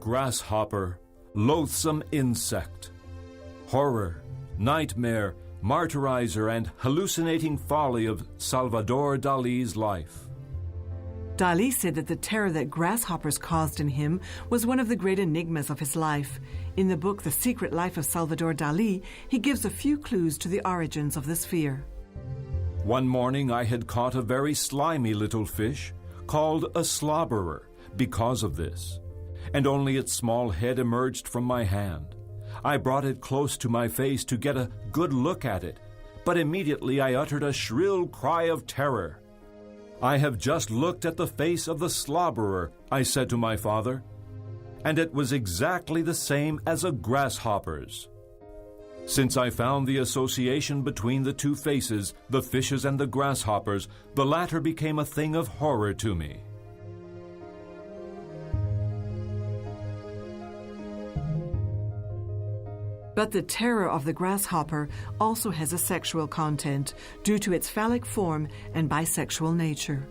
grasshopper, loathsome insect. Horror, nightmare, martyrizer, and hallucinating folly of Salvador Dali's life. Dali said that the terror that grasshoppers caused in him was one of the great enigmas of his life. In the book The Secret Life of Salvador Dali, he gives a few clues to the origins of this fear. One morning I had caught a very slimy little fish called a slobberer because of this, and only its small head emerged from my hand. I brought it close to my face to get a good look at it, but immediately I uttered a shrill cry of terror. "I have just looked at the face of the slobberer," I said to my father, and it was exactly the same as a grasshopper's. Since I found the association between the two faces, the fishes and the grasshoppers, the latter became a thing of horror to me. But the terror of the grasshopper also has a sexual content due to its phallic form and bisexual nature.